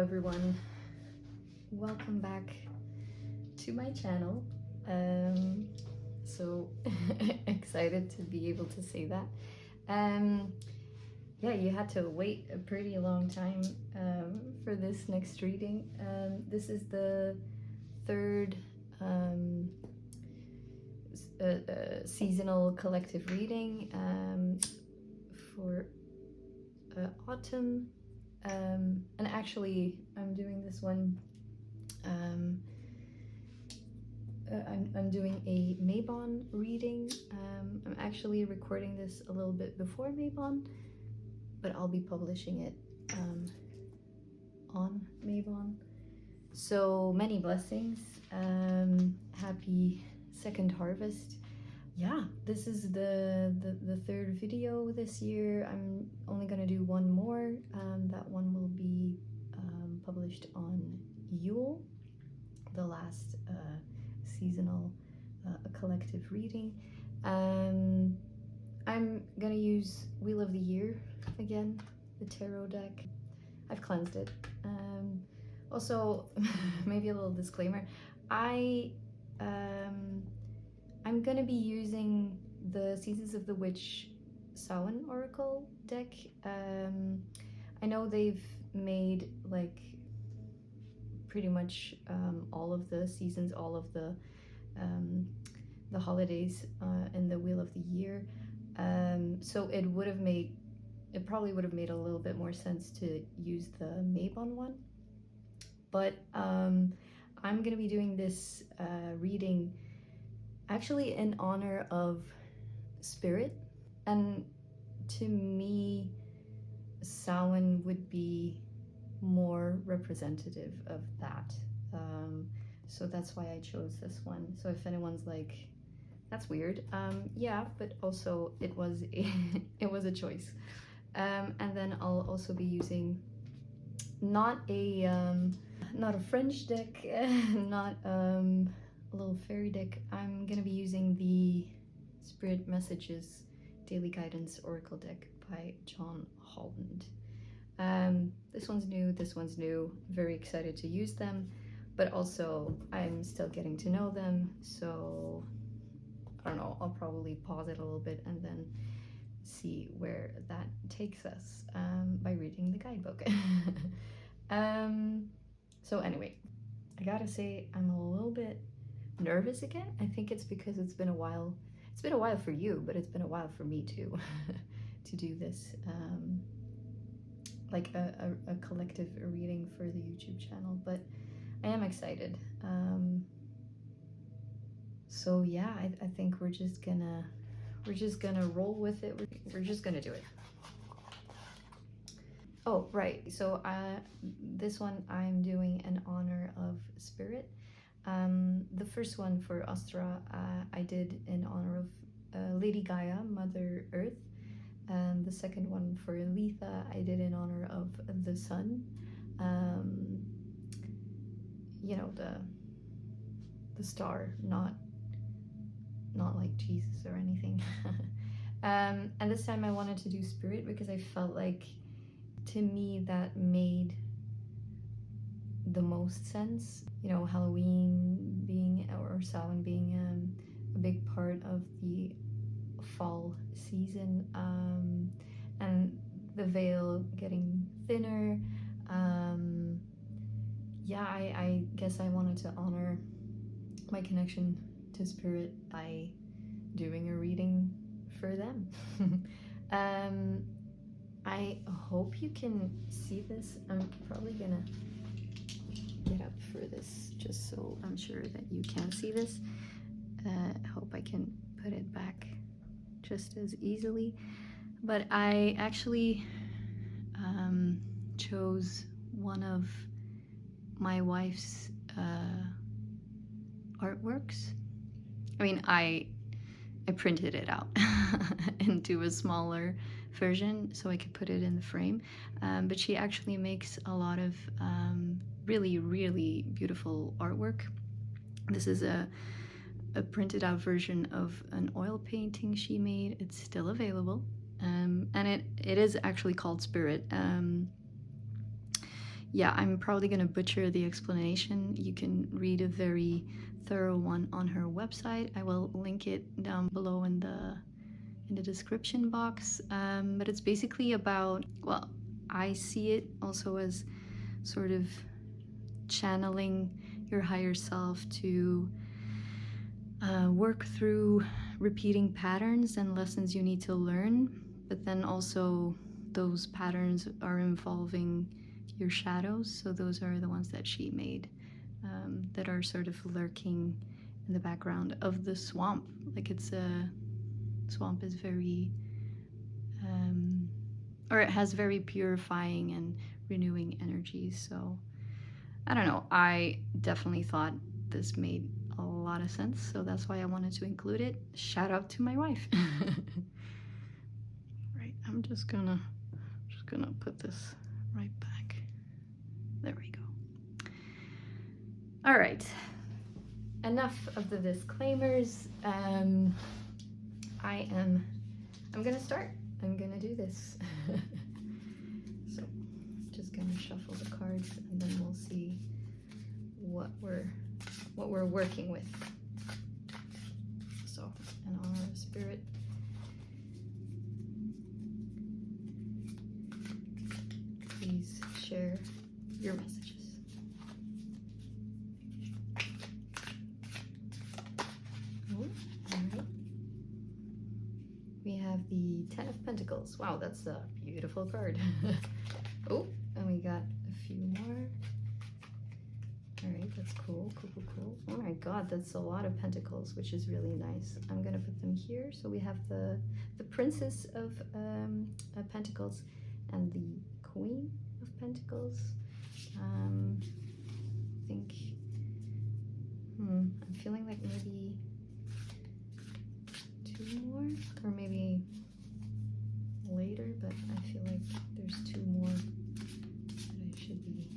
everyone, welcome back to my channel. So excited to be able to say that. Yeah, you had to wait a pretty long time for this next reading. This is the third seasonal collective reading for autumn. And actually I'm doing this one, I'm doing a Mabon reading. I'm actually recording this a little bit before Mabon, but I'll be publishing it on Mabon. So many blessings, happy second harvest. Yeah, this is the third video this year. I'm only gonna do one more. That one will be published on Yule, the last seasonal collective reading. I'm gonna use Wheel of the Year again, the tarot deck. I've cleansed it. Also, maybe a little disclaimer. I'm gonna be using the Seasons of the Witch Samhain Oracle deck. I know they've made like pretty much all of the seasons, all of the holidays in the Wheel of the Year. So it probably would have made a little bit more sense to use the Mabon one. But I'm gonna be doing this reading actually in honor of Spirit, and to me Samhain would be more representative of that, so that's why I chose this one. So if anyone's like, that's weird, yeah, but also it was a choice. And then I'll also be using not a French deck, not a little fairy deck. I'm gonna be using the Spirit Messages Daily Guidance Oracle deck by John Holland. This one's new, very excited to use them, but also I'm still getting to know them, so I don't know, I'll probably pause it a little bit and then see where that takes us by reading the guidebook. So anyway, I gotta say I'm a little bit nervous again. I think it's because it's been a while. It's been a while for you, but it's been a while for me too to do this, like a collective reading for the YouTube channel, but I am excited. So yeah, I think we're just gonna roll with it. We're just gonna do it. Oh, right. So this one I'm doing in honor of Spirit. The first one for Astra I did in honor of Lady Gaia, Mother Earth. The second one for Letha I did in honor of the Sun. You know, the star, not like Jesus or anything. And this time I wanted to do Spirit because I felt like, to me, that made the most sense. You know, Halloween being, or Samhain being a big part of the fall season, and the veil getting thinner. Yeah, I guess I wanted to honor my connection to Spirit by doing a reading for them. I hope you can see this. I'm probably gonna get up for this just so I'm sure that you can see this. I hope I can put it back just as easily. But I actually chose one of my wife's artworks. I mean, I printed it out into a smaller version so I could put it in the frame, but she actually makes a lot of really, really beautiful artwork. This is a printed out version of an oil painting she made. It's still available, and it is actually called Spirit. yeah, I'm probably going to butcher the explanation. You can read a very thorough one on her website. I will link it down below in the description box. But it's basically about, well, I see it also as sort of channeling your higher self to work through repeating patterns and lessons you need to learn, but then also those patterns are involving your shadows. So those are the ones that she made, that are sort of lurking in the background of the swamp. Like it's a swamp is very, or it has very purifying and renewing energies. So I don't know. I definitely thought this made a lot of sense, so that's why I wanted to include it. Shout out to my wife. Right, I'm just gonna put this right back. There we go. All right. Enough of the disclaimers. I'm gonna start. I'm gonna do this. So, just gonna shuffle the cards, and then we'll see what we're working with. So, in honor of spirit, please share your messages. Oh, all right. We have the Ten of Pentacles. Wow, that's a beautiful card. Oh, and we got a few more. All right, that's cool. Oh my God, that's a lot of pentacles, which is really nice. I'm gonna put them here. So we have the Princess of Pentacles and the Queen of Pentacles. I think, I'm feeling like maybe two more, or maybe later, but I feel like there's two more that I should be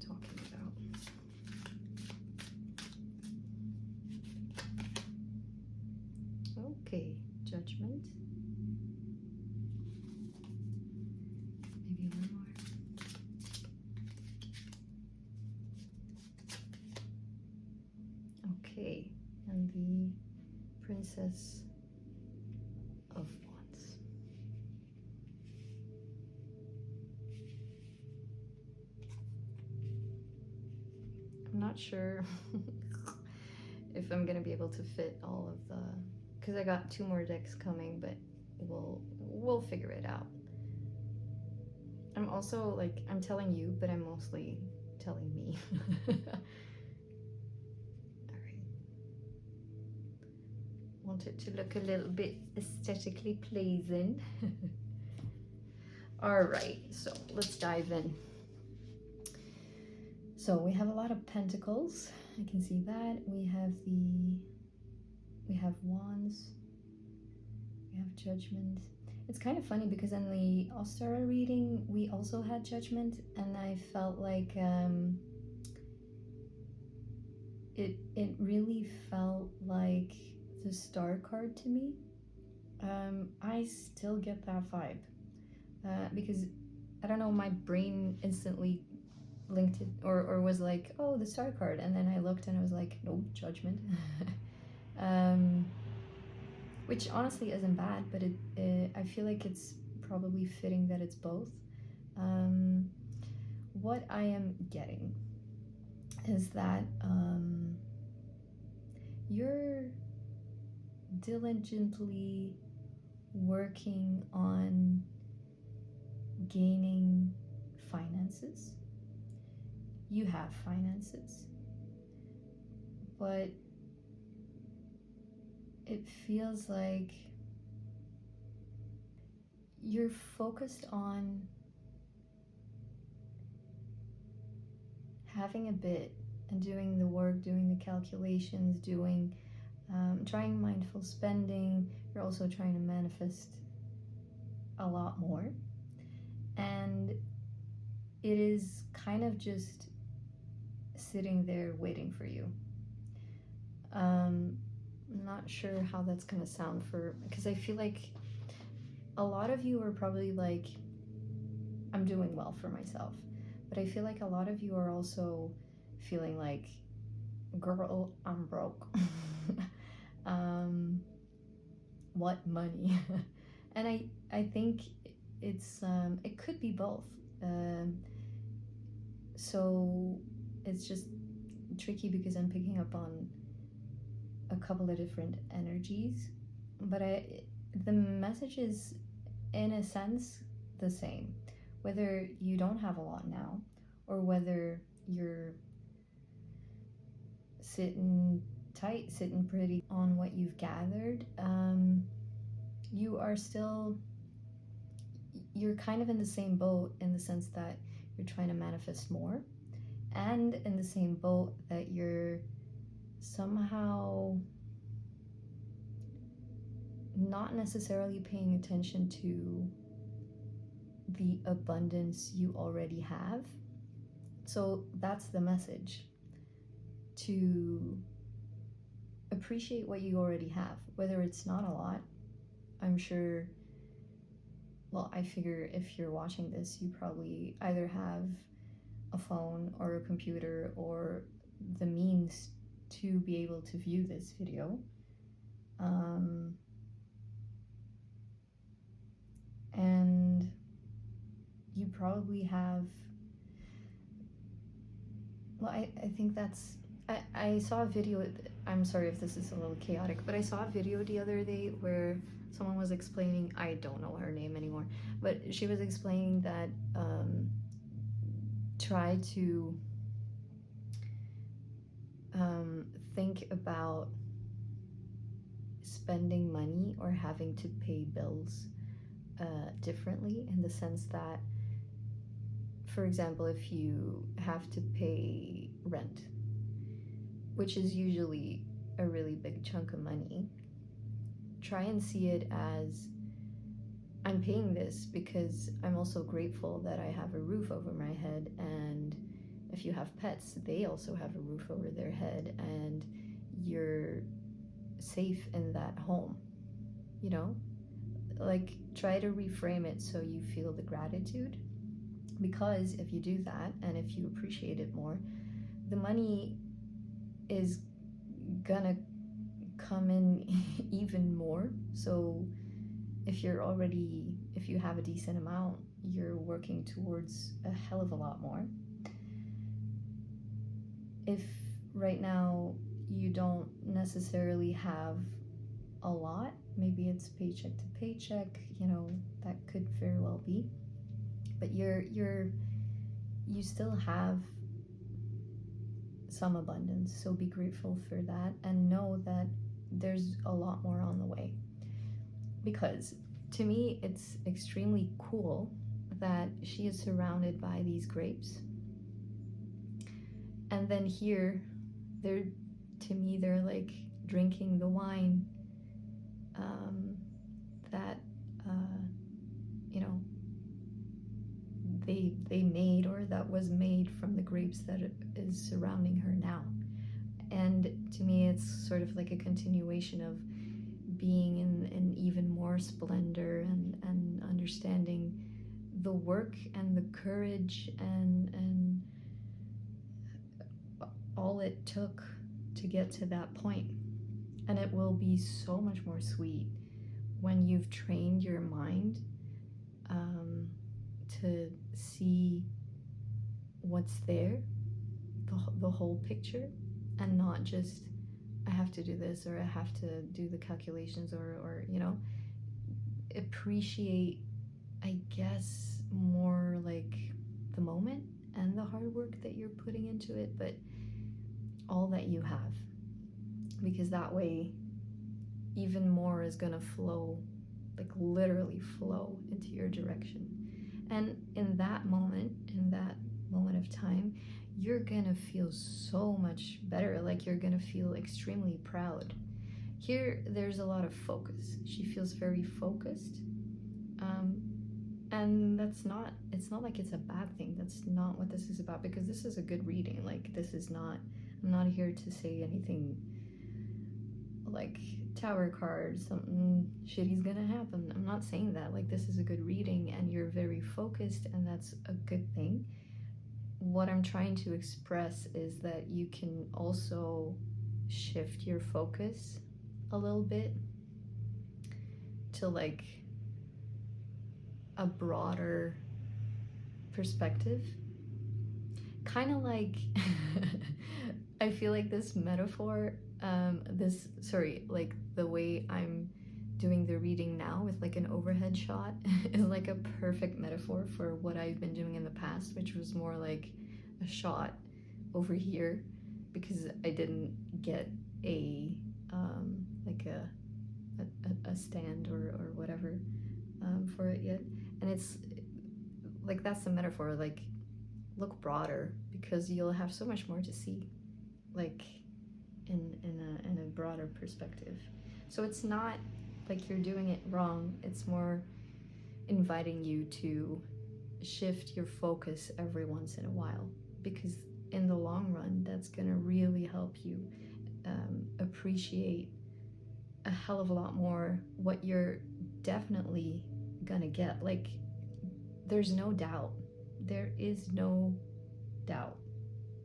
talking about. Okay, Judgment. Maybe one more. Okay, and the Princess of Wands. I'm not sure if I'm gonna be able to fit all of the, because I got two more decks coming, but we'll figure it out. I'm also like, I'm telling you, but I'm mostly telling me. Want it to look a little bit aesthetically pleasing. All right, so let's dive in. So we have a lot of pentacles. I can see that. We have wands. We have judgment. It's kind of funny because in the Ostara reading, we also had judgment, and I felt like it really felt like the Star card to me. I still get that vibe because I don't know, my brain instantly linked it or was like, oh, the Star card, and then I looked and I was like, no, judgment. Which honestly isn't bad, but I feel like it's probably fitting that it's both. What I am getting is that you're diligently working on gaining finances. You have finances, but it feels like you're focused on having a bit and doing the work, doing the calculations, doing trying mindful spending. You're also trying to manifest a lot more, and it is kind of just sitting there waiting for you. I'm not sure how that's gonna sound because I feel like a lot of you are probably like I'm doing well for myself. But I feel like a lot of you are also feeling like, girl, I'm broke. um, what money? And I think it could be both. Um, so it's just tricky because I'm picking up on a couple of different energies, but the message is in a sense the same, whether you don't have a lot now or whether you're sitting tight, sitting pretty on what you've gathered. You are still, you're kind of in the same boat in the sense that you're trying to manifest more, and in the same boat that you're somehow not necessarily paying attention to the abundance you already have. So that's the message, to appreciate what you already have, whether it's not a lot. I'm sure, well, I figure if you're watching this, you probably either have a phone or a computer or the means to be able to view this video. And you probably have, well, I think that's, I saw a video, I'm sorry if this is a little chaotic, but I saw a video the other day where someone was explaining, I don't know her name anymore, but she was explaining that try to think about spending money or having to pay bills differently, in the sense that, for example, if you have to pay rent, which is usually a really big chunk of money, try and see it as, I'm paying this because I'm also grateful that I have a roof over my head, and if you have pets, they also have a roof over their head, and you're safe in that home, you know? Like, try to reframe it so you feel the gratitude, because if you do that and if you appreciate it more, the money is gonna come in even more. So if you have a decent amount, you're working towards a hell of a lot more. If right now you don't necessarily have a lot, maybe it's paycheck to paycheck, that could very well be, but you still have some abundance, so be grateful for that and know that there's a lot more on the way. Because to me, it's extremely cool that she is surrounded by these grapes, and then here they're like drinking the wine that they made, or that was made from the grapes that is surrounding her now. And to me, it's sort of like a continuation of being in even more splendor and understanding the work and the courage and all it took to get to that point. And it will be so much more sweet when you've trained your mind to see what's there, the whole picture, and not just, I have to do this or I have to do the calculations, or appreciate, I guess, more like the moment and the hard work that you're putting into it, but all that you have, because that way even more is gonna flow, like literally flow into your direction. And in that moment of time, you're gonna feel so much better, like you're gonna feel extremely proud. Here, there's a lot of focus. She feels very focused. And it's not like it's a bad thing. That's not what this is about, because this is a good reading. Like, this is not, I'm not here to say anything like Tower card, something shitty's gonna happen. I'm not saying that. Like, this is a good reading and you're very focused, and that's a good thing. What I'm trying to express is that you can also shift your focus a little bit to like a broader perspective. Kind of like, I feel like this metaphor, like the way I'm doing the reading now with like an overhead shot is like a perfect metaphor for what I've been doing in the past, which was more like a shot over here because I didn't get a like a stand or whatever for it yet. And it's like, that's the metaphor, like look broader because you'll have so much more to see, like in a broader perspective. So it's not like you're doing it wrong, it's more inviting you to shift your focus every once in a while, because in the long run that's gonna really help you appreciate a hell of a lot more what you're definitely gonna get. Like, there's no doubt, there is no doubt.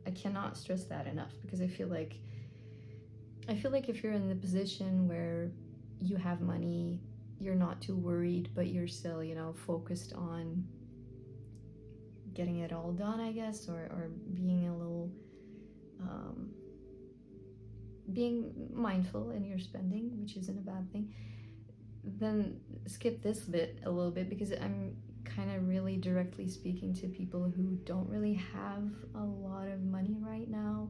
I cannot stress that enough, because I feel like if you're in the position where you have money, you're not too worried, but you're still, you know, focused on getting it all done, I guess, or being a little being mindful in your spending, which isn't a bad thing, then skip this bit a little bit, because I'm kind of really directly speaking to people who don't really have a lot of money right now.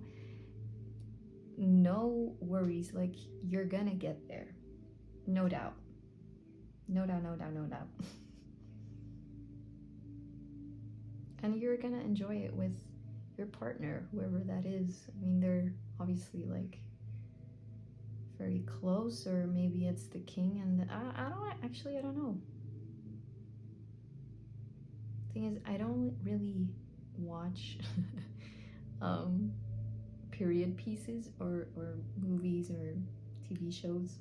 No worries, like you're gonna get there, no doubt, no doubt, no doubt, no doubt. And you're gonna enjoy it with your partner, whoever that is. I mean, they're obviously like very close, or maybe it's the king and I don't know. Thing is, I don't really watch period pieces or movies or TV shows,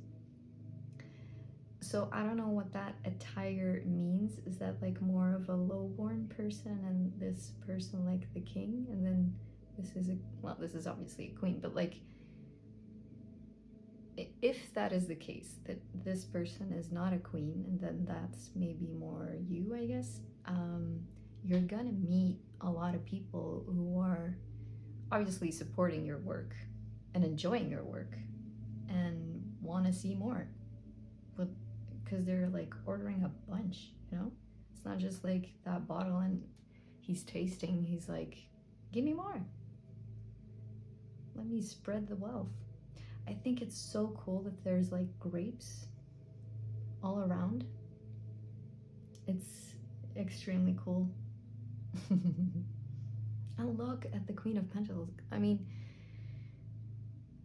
so I don't know what that attire means. Is that like more of a lowborn person and this person like the king, and then this is obviously a queen, but like, if that is the case, that this person is not a queen, and then that's maybe more you, I guess, you're gonna meet a lot of people who are obviously supporting your work and enjoying your work and want to see more, but because they're like ordering a bunch, you know. It's not just like that bottle and he's tasting, he's like, give me more, let me spread the wealth. I think it's so cool that there's like grapes all around. It's extremely cool. And look at the Queen of Pentacles. I mean,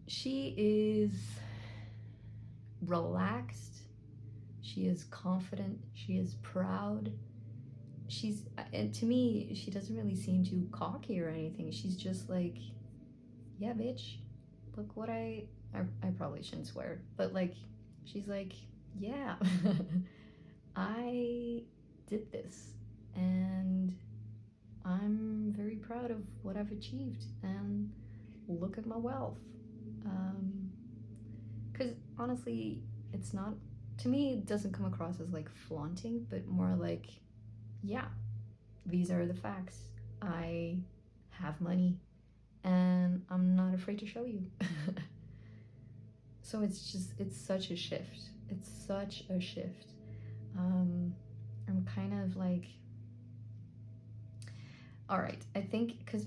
she is relaxed, she is confident, she is proud. And to me, she doesn't really seem too cocky or anything. She's just like, yeah, bitch, look what I probably shouldn't swear, but like, she's like, yeah, I did this, and I'm very proud of what I've achieved, and look at my wealth. Because honestly, it's not, to me, it doesn't come across as like flaunting, but more like, yeah, these are the facts. I have money, and I'm not afraid to show you. So it's such a shift. It's such a shift. I'm kind of like, all right, I think, because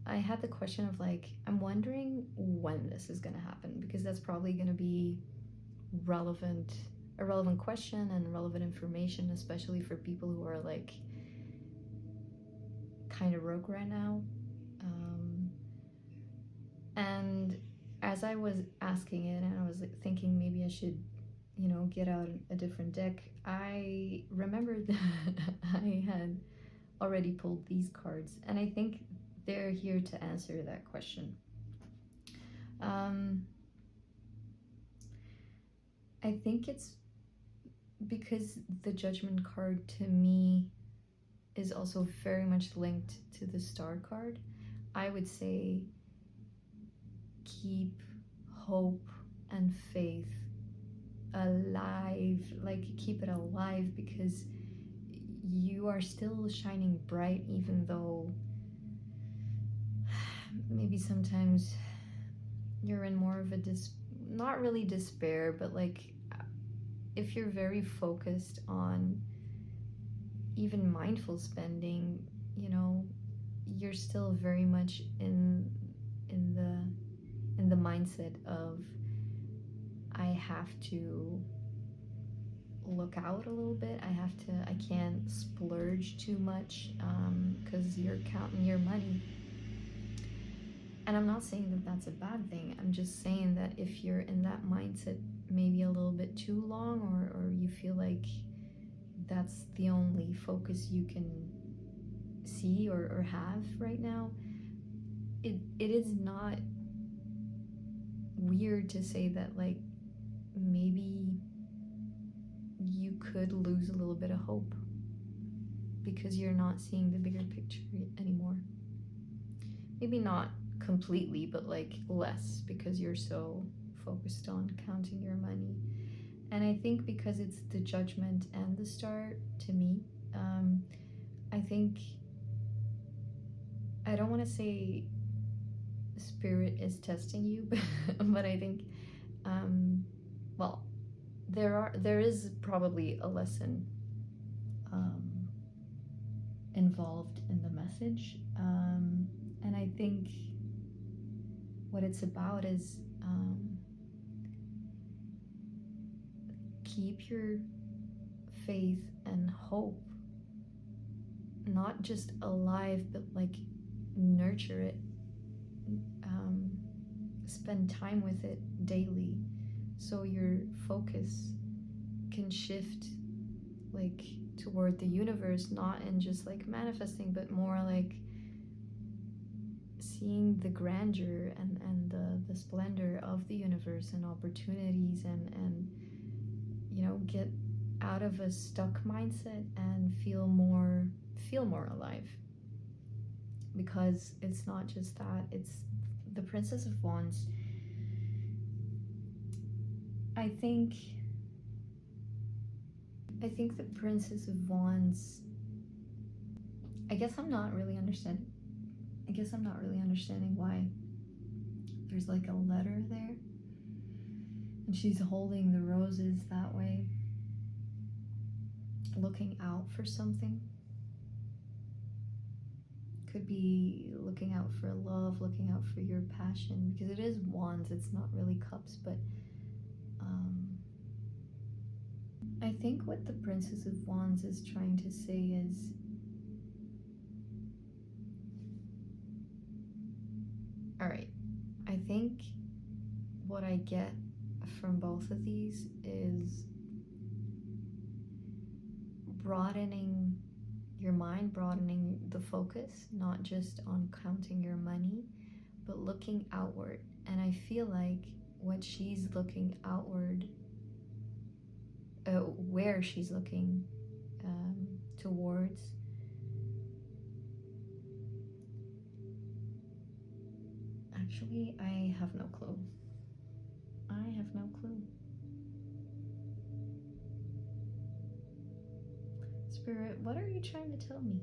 I had the question of like, I'm wondering when this is going to happen, because that's probably going to be a relevant question and relevant information, especially for people who are like kind of broke right now. And as I was asking it, and I was like thinking maybe I should, you know, get out a different deck, I remembered that I had already pulled these cards, and I think they're here to answer that question. I think it's because the Judgment card to me is also very much linked to the Star card. I would say keep hope and faith alive, like keep it alive, because you are still shining bright, even though maybe sometimes you're in more of a not really despair, but like if you're very focused on even mindful spending, you know, you're still very much in the mindset of I have to look out a little bit. I can't splurge too much because you're counting your money. And I'm not saying that that's a bad thing. I'm just saying that if you're in that mindset maybe a little bit too long, or you feel like that's the only focus you can see or have right now, it is not weird to say that like maybe you could lose a little bit of hope because you're not seeing the bigger picture anymore. Maybe not completely, but like less, because you're so focused on counting your money. And I think because it's the Judgment and the Star to me, I think, I don't want to say Spirit is testing you, but I think, well, there is probably a lesson involved in the message, and I think what it's about is keep your faith and hope not just alive, but like nurture it, spend time with it daily, so your focus can shift like toward the universe, not in just like manifesting, but more like seeing the grandeur and the splendor of the universe and opportunities, and you know, get out of a stuck mindset and feel more alive, because it's not just that, it's the Princess of Wands. I think the Princess of Wands, I guess I'm not really understanding why there's like a letter there and she's holding the roses that way, looking out for something. Could be looking out for love, looking out for your passion, because it is wands, it's not really cups. But I think what the Princess of Wands is trying to say is, all right, I think what I get from both of these is broadening your mind, broadening the focus, not just on counting your money, but looking outward. And I feel like what she's looking outward, where she's looking towards, actually, I have no clue. Spirit, what are you trying to tell me?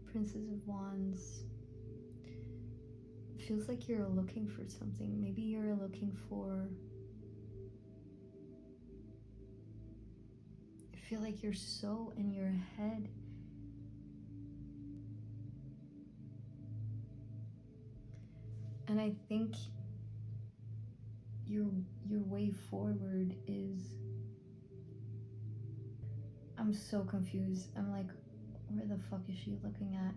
Princess of Wands, feels like you're looking for something. Maybe you're looking for, I feel like you're so in your head. And I think your way forward is, I'm so confused. I'm like, where the fuck is she looking at?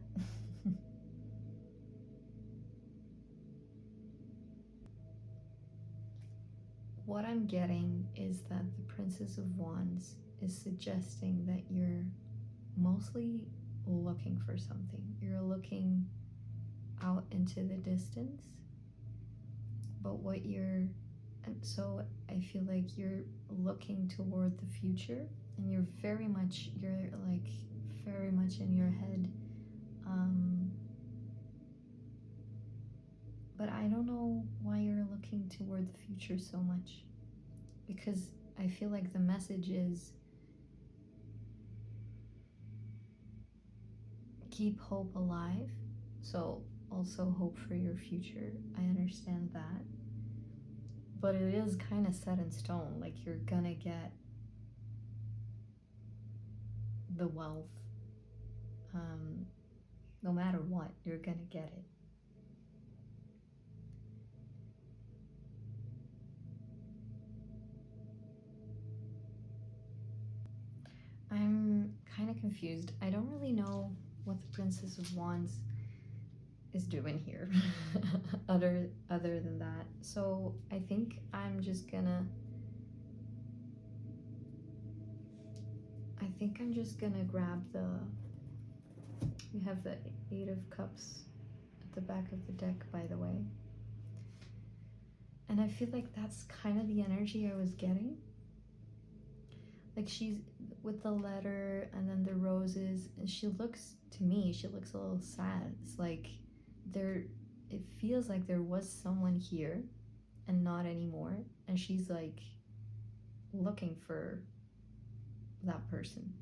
What I'm getting is that the Princess of Wands is suggesting that you're mostly looking for something. You're looking out into the distance, but what you're, and so I feel like you're looking toward the future, and you're like very much in your head. But I don't know why you're looking toward the future so much, because I feel like the message is keep hope alive. So also hope for your future. I understand that. But it is kind of set in stone. Like you're gonna get the wealth. No matter what, you're gonna get it. I'm kind of confused. I don't really know what the Princess of Wands is doing here other than that. So I think I'm just gonna grab the, we have the Eight of Cups at the back of the deck, by the way, and I feel like that's kind of the energy I was getting. Like she's with the letter and then the roses, and she looks a little sad. It's like it feels like there was someone here and not anymore, and she's like looking for that person,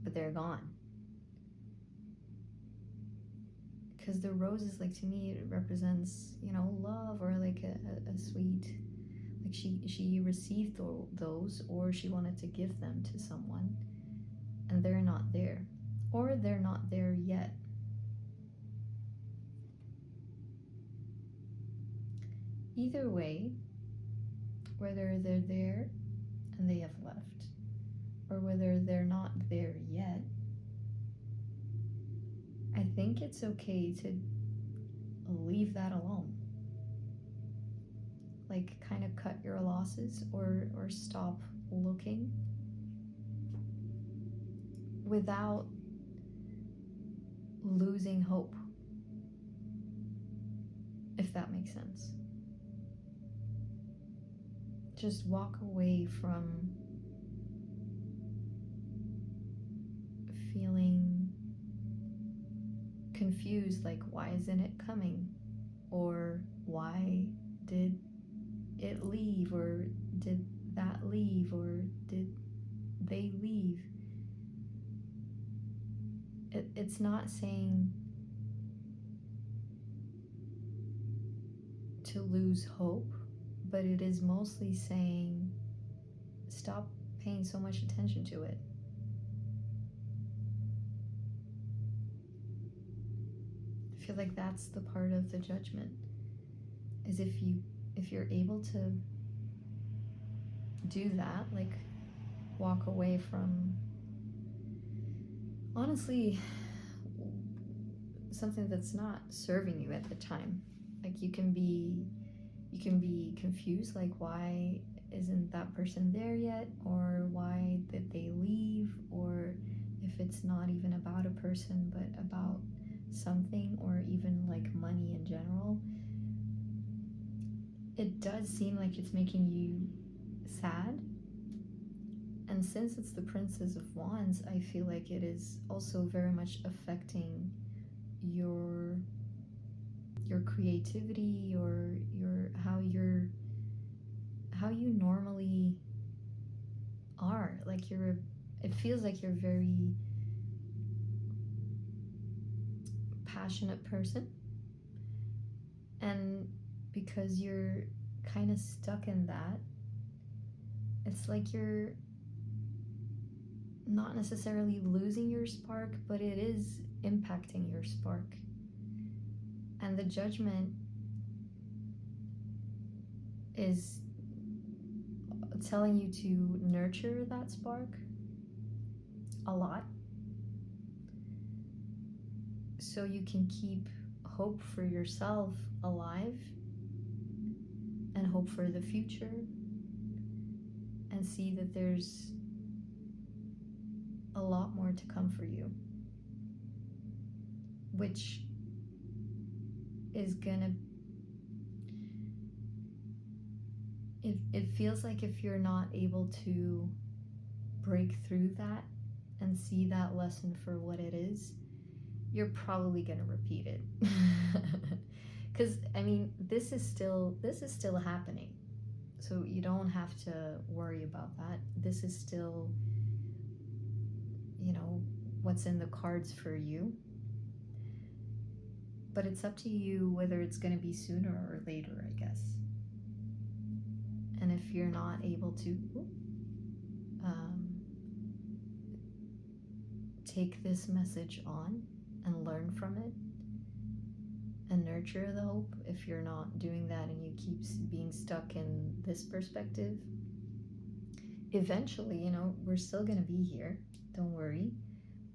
but they're gone. Because the roses, like, to me, it represents, love, or like a sweet, like she received those, or she wanted to give them to someone, and they're not there, or they're not there yet. Either way, whether they're there and they have left, or whether they're not there yet, I think it's okay to leave that alone. Like, kind of cut your losses, or stop looking without losing hope, if that makes sense. Just walk away from feeling confused, like, why isn't it coming? Or why did it leave? Or did that leave? Or did they leave? It's not saying to lose hope, but it is mostly saying stop paying so much attention to it. I feel like that's the part of the judgment, is if you're able to do that, like walk away from, honestly, something that's not serving you at the time. Like you can be confused, like, why isn't that person there yet, or why did they leave, or if it's not even about a person but about something, or even like money in general. It does seem like it's making you sad, and since it's the Princess of Wands, I feel like it is also very much affecting your creativity, or how you normally are. Like it feels like you're a very passionate person, and because you're kind of stuck in that, it's like you're not necessarily losing your spark, but it is impacting your spark. And the judgment is telling you to nurture that spark a lot, so you can keep hope for yourself alive, and hope for the future, and see that there's a lot more to come for you, which is gonna it feels like if you're not able to break through that and see that lesson for what it is, you're probably going to repeat it. Because I mean, this is still happening, so you don't have to worry about that. This is still, you know, what's in the cards for you, but it's up to you whether it's going to be sooner or later, I guess. And if you're not able to take this message on and learn from it and nurture the hope, if you're not doing that and you keep being stuck in this perspective, eventually, you know, we're still gonna be here, don't worry,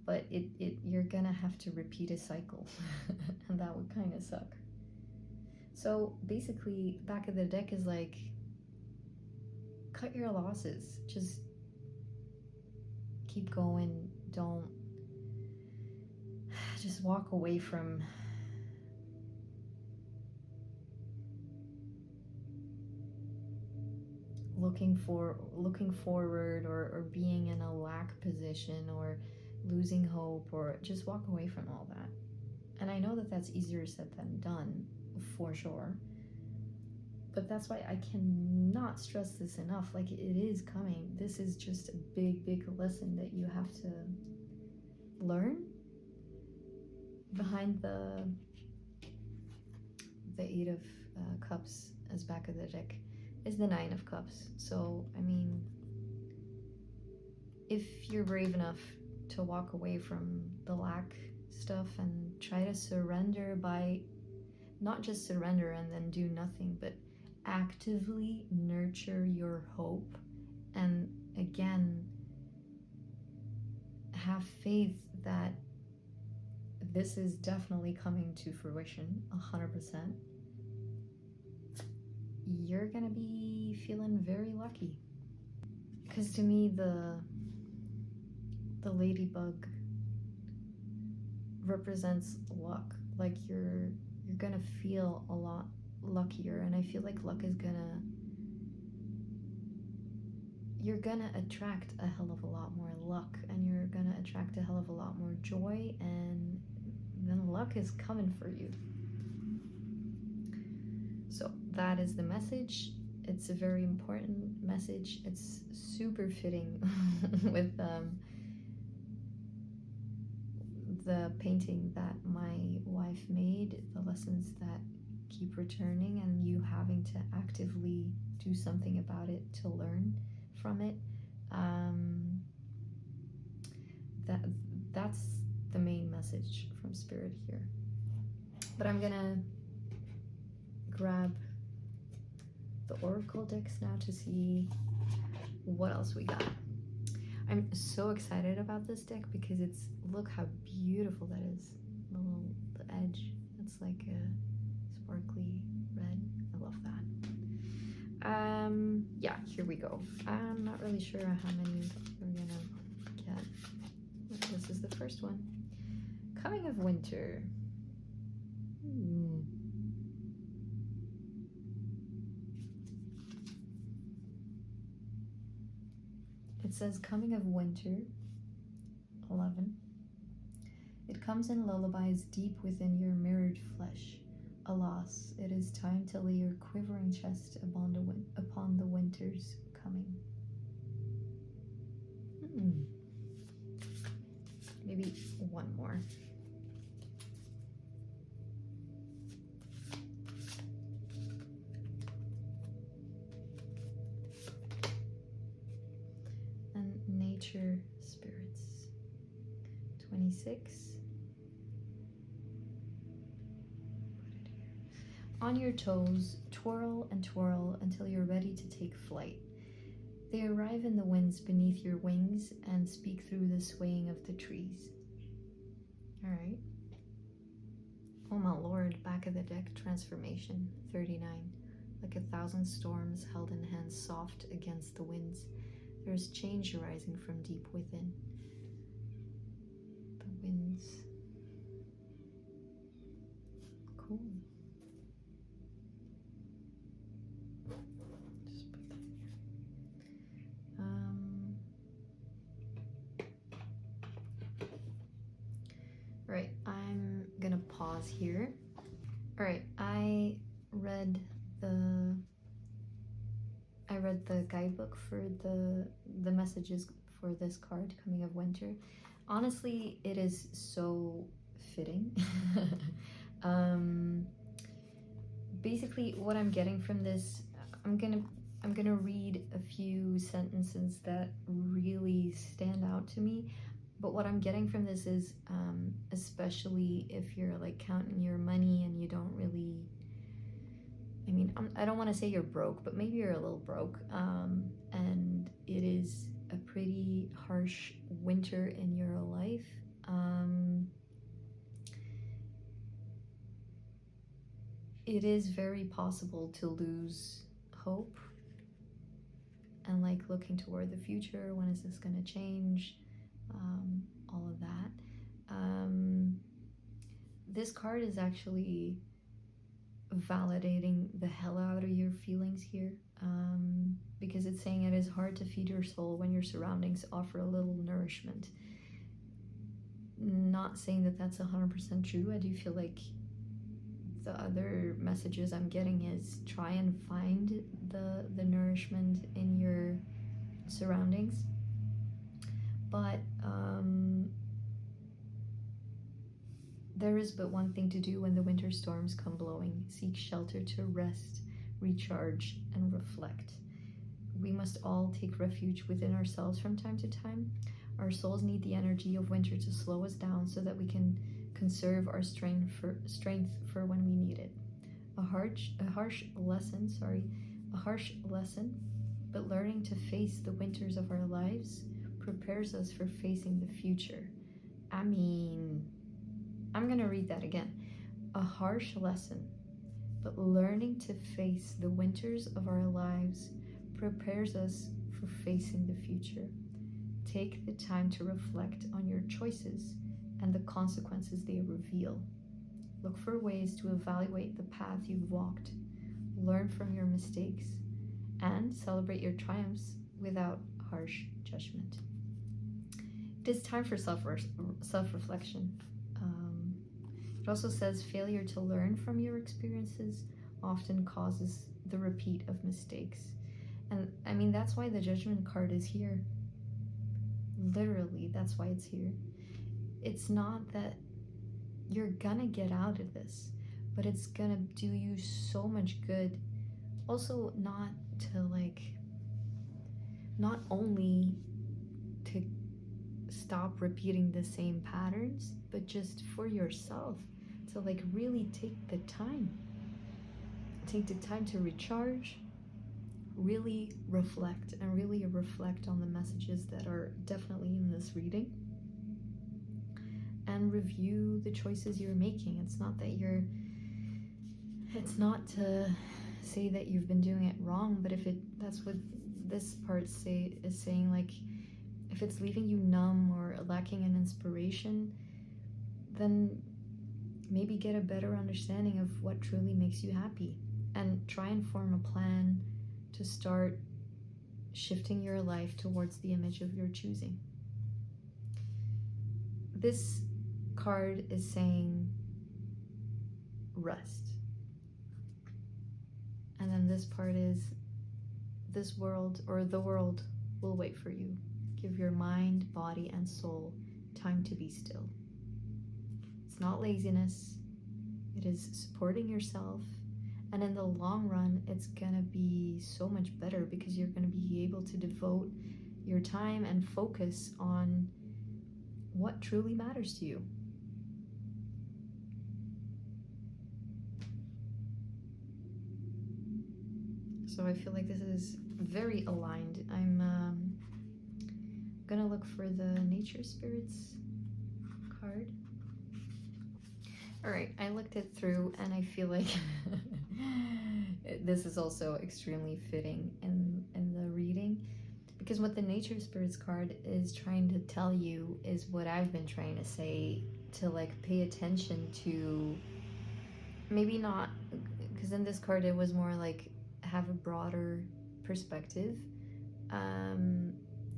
but you're gonna have to repeat a cycle and that would kind of suck. So basically, back of the deck is like, cut your losses, just keep going, don't just walk away from looking forward or being in a lack position or losing hope, or just walk away from all that. And I know that that's easier said than done, for sure, but that's why I cannot stress this enough. Like, it is coming. This is just a big lesson that you have to learn. Behind the Eight of Cups as back of the deck is the Nine of Cups. So I mean, if you're brave enough to walk away from the lack stuff and try to surrender, by not just surrender and then do nothing, but actively nurture your hope, and again have faith that this is definitely coming to fruition 100%, you're gonna be feeling very lucky. Because to me, the ladybug represents luck. Like, you're gonna feel a lot luckier, and I feel like luck is you're gonna attract a hell of a lot more luck, and you're gonna attract a hell of a lot more joy, and then luck is coming for you. So that is the message. It's a very important message. It's super fitting with the painting that my wife made, the lessons that keep returning, and you having to actively do something about it to learn from it. That's the main message from Spirit here. But I'm gonna grab the Oracle decks now to see what else we got. I'm so excited about this deck because look how beautiful that is. The edge, it's like a sparkly red. I love that. Yeah, here we go. I'm not really sure how many we're gonna get. This is the first one. Coming of Winter. It says Coming of Winter, 11. It comes in lullabies deep within your mirrored flesh. Alas, it is time to lay your quivering chest upon the winter's coming. Maybe one more. And Nature Spirits, 26. On your toes, twirl and twirl until you're ready to take flight. They arrive in the winds beneath your wings and speak through the swaying of the trees. Alright. Oh my lord, back of the deck, Transformation, 39. Like 1,000 storms held in hands soft against the winds, there is change arising from deep within. The winds. Cool. Just put pause here. All right, I read the guidebook for the messages for this card, Coming of Winter. Honestly, it is so fitting. Basically, what I'm getting from this, I'm gonna read a few sentences that really stand out to me. But what I'm getting from this is, especially if you're like counting your money and you don't really, I mean, I don't want to say you're broke, but maybe you're a little broke. And it is a pretty harsh winter in your life. It is very possible to lose hope and like looking toward the future. When is this going to change? All of that. This card is actually validating the hell out of your feelings here, because it's saying it is hard to feed your soul when your surroundings offer a little nourishment. Not saying that that's 100% true. I do feel like the other messages I'm getting is try and find the nourishment in your surroundings. But there is but one thing to do when the winter storms come blowing: seek shelter to rest, recharge, and reflect. We must all take refuge within ourselves from time to time. Our souls need the energy of winter to slow us down so that we can conserve our strength for when we need it. A harsh lesson, but learning to face the winters of our lives prepares us for facing the future. I mean, I'm gonna read that again. A harsh lesson, but learning to face the winters of our lives prepares us for facing the future. Take the time to reflect on your choices and the consequences they reveal. Look for ways to evaluate the path you've walked, learn from your mistakes, and celebrate your triumphs without harsh judgment. It is time for self-reflection. It also says failure to learn from your experiences often causes the repeat of mistakes. And I mean, that's why the Judgment card is here. Literally, that's why it's here. It's not that you're gonna get out of this, but it's gonna do you so much good. Also, not only to stop repeating the same patterns, but just for yourself to like really take the time to recharge, really reflect on the messages that are definitely in this reading, and review the choices you're making. It's not to say that you've been doing it wrong, but that's what this part is saying, like, if it's leaving you numb or lacking in inspiration, then maybe get a better understanding of what truly makes you happy and try and form a plan to start shifting your life towards the image of your choosing. This card is saying rest. And then this part is the world will wait for you. Give your mind, body, and soul time to be still. It's not laziness. It is supporting yourself. And in the long run, it's gonna be so much better because you're gonna be able to devote your time and focus on what truly matters to you. So I feel like this is very aligned. I'm gonna look for the Nature Spirits card. All right, I looked it through and I feel like this is also extremely fitting in the reading, because what the Nature Spirits card is trying to tell you is what I've been trying to say, to like pay attention to, maybe not, because in this card it was more like have a broader perspective,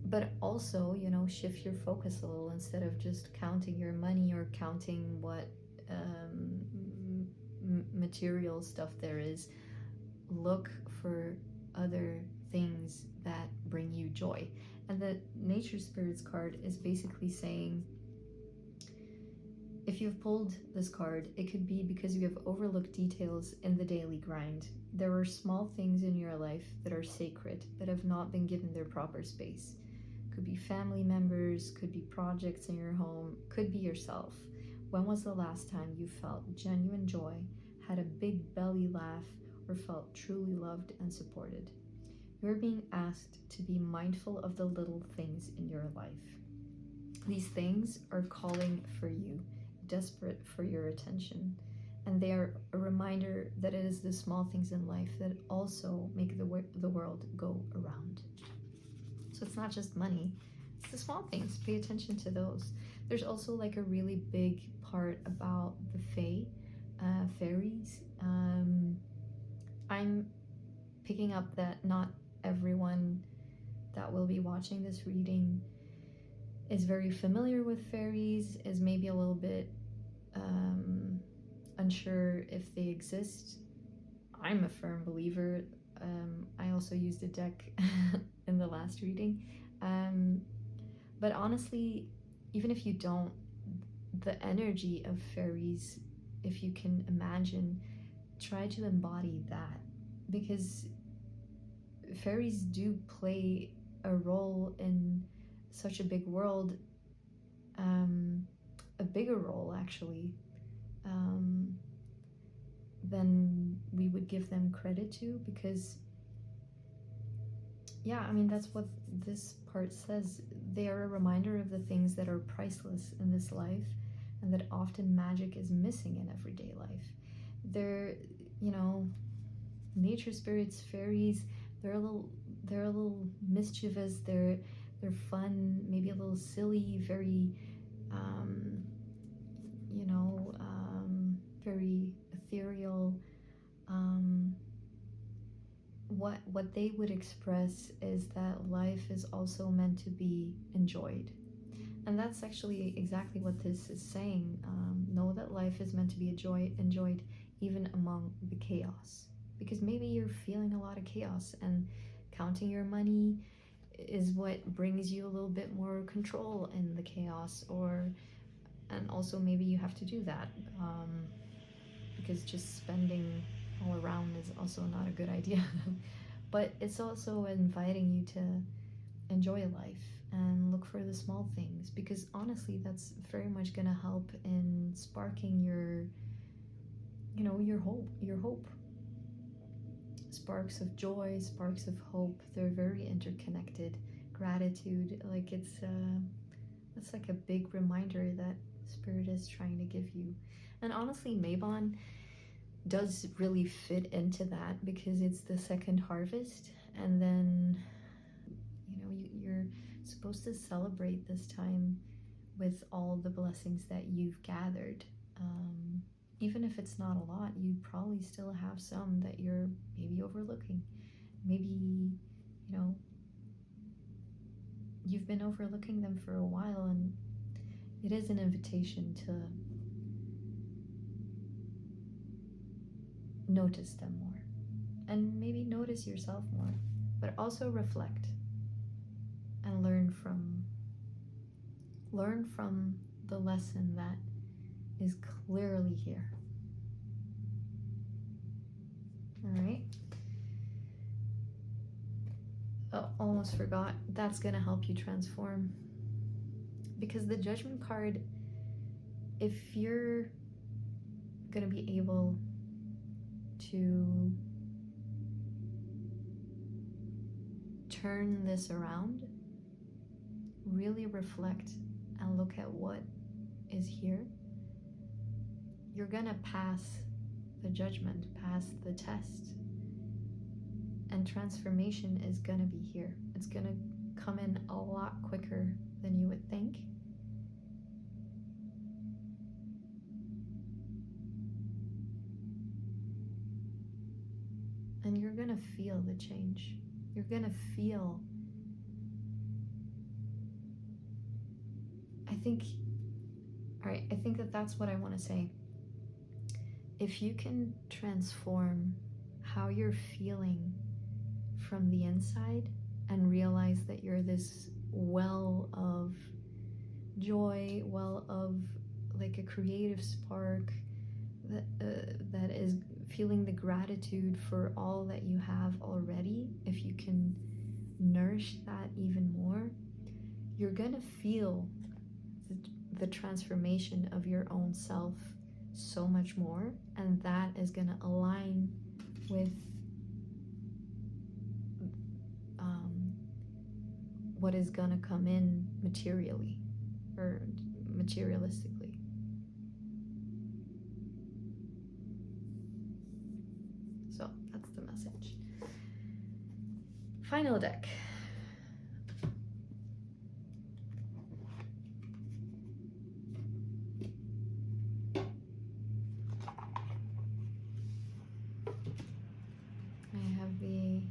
but also, you know, shift your focus a little. Instead of just counting your money or counting what material stuff there is, look for other things that bring you joy. And the Nature Spirits card is basically saying, if you've pulled this card, it could be because you have overlooked details in the daily grind. There are small things in your life that are sacred, that have not been given their proper space. Could be family members, could be projects in your home, could be yourself. When was the last time you felt genuine joy, had a big belly laugh, or felt truly loved and supported? You're being asked to be mindful of the little things in your life. These things are calling for you, desperate for your attention, and they are a reminder that it is the small things in life that also make the world go around. So it's not just money, it's the small things. Pay attention to those. There's also like a really big part about the fae, fairies. I'm picking up that not everyone that will be watching this reading is very familiar with fairies, is maybe a little bit unsure if they exist. I'm a firm believer. I also used a deck in the last reading. But honestly, even if you don't, the energy of fairies, if you can imagine, try to embody that, because fairies do play a role in such a big world, a bigger role actually, than we would give them credit to, because yeah, I mean, that's what this part says. They are a reminder of the things that are priceless in this life, and that often magic is missing in everyday life. They're, you know, nature spirits, fairies, they're a little mischievous, they're fun, maybe a little silly, very very ethereal. What they would express is that life is also meant to be enjoyed. And that's actually exactly what this is saying. Know that life is meant to be enjoyed even among the chaos. Because maybe you're feeling a lot of chaos, and counting your money is what brings you a little bit more control in the chaos. And also maybe you have to do that, because just spending all around is also not a good idea. But it's also inviting you to enjoy life and look for the small things, because honestly that's very much going to help in sparking your hope. Sparks of joy, sparks of hope, they're very interconnected. Gratitude, like it's like a big reminder that spirit is trying to give you. And honestly, Mabon does really fit into that, because it's the second harvest, and then you're supposed to celebrate this time with all the blessings that you've gathered. Even if it's not a lot, you probably still have some that you're maybe overlooking. Maybe you've been overlooking them for a while, and it is an invitation to notice them more, and maybe notice yourself more, but also reflect and learn from the lesson that is clearly here. All right. Oh, almost forgot. That's gonna help you transform, because the Judgment card, if you're gonna be able to turn this around, really reflect and look at what is here, you're gonna pass the judgment, pass the test, and transformation is gonna be here. It's gonna come in a lot quicker than you would think. And you're gonna feel the change. You're gonna feel, I think that that's what I want to say. if you can transform how you're feeling from the inside and realize that you're this well of joy, well of like a creative spark that is feeling the gratitude for all that you have already, if you can nourish that even more, you're gonna feel the transformation of your own self so much more, and that is gonna align with what is gonna come in materially or materialistically. So that's the message. Final deck. I have the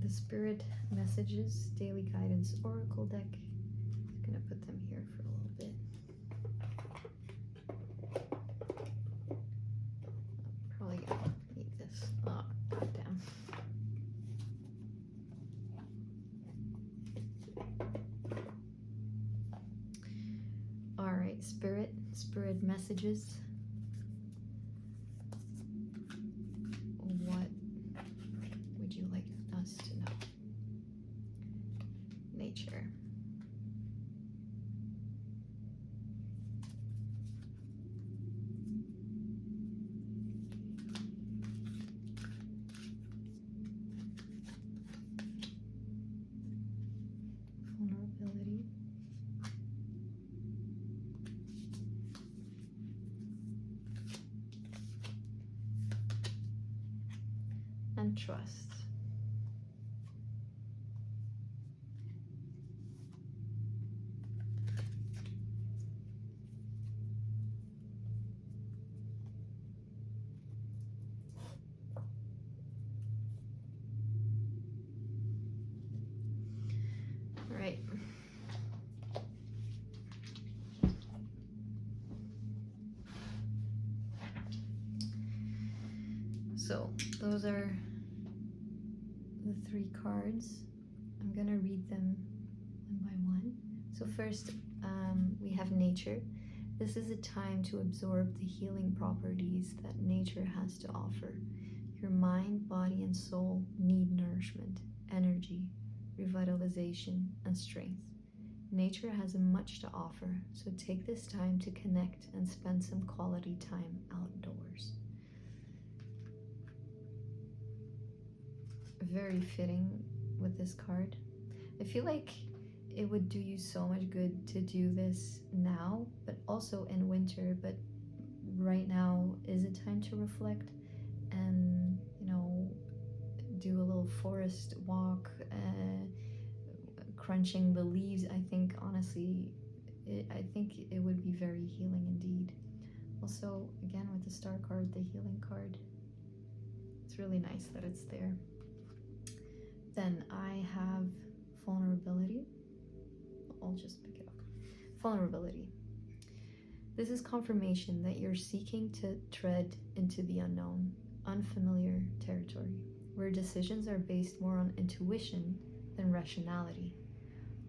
Spirit Messages Daily Guidance Oracle deck. I'm gonna put them here for a little bit. Probably gonna need this. Oh, goddamn. Alright, Spirit Messages. What would you like us to know? Nature. Vulnerability. And trust. Right. So those are the 3 cards. I'm gonna read them one by one. So first, we have nature. This is a time to absorb the healing properties that nature has to offer. Your mind, body, and soul need nourishment, energy, revitalization, and strength. Nature has much to offer, so take this time to connect and spend some quality time outdoors. Very fitting with this card. I feel like it would do you so much good to do this now, but also in winter. But right now is a time to reflect and, do a little forest walk, crunching the leaves. I think, honestly, I think it would be very healing indeed. Also, again, with the star card, the healing card, it's really nice that it's there. Then I have vulnerability. I'll just pick it up. Vulnerability. This is confirmation that you're seeking to tread into the unknown, unfamiliar territory, where decisions are based more on intuition than rationality.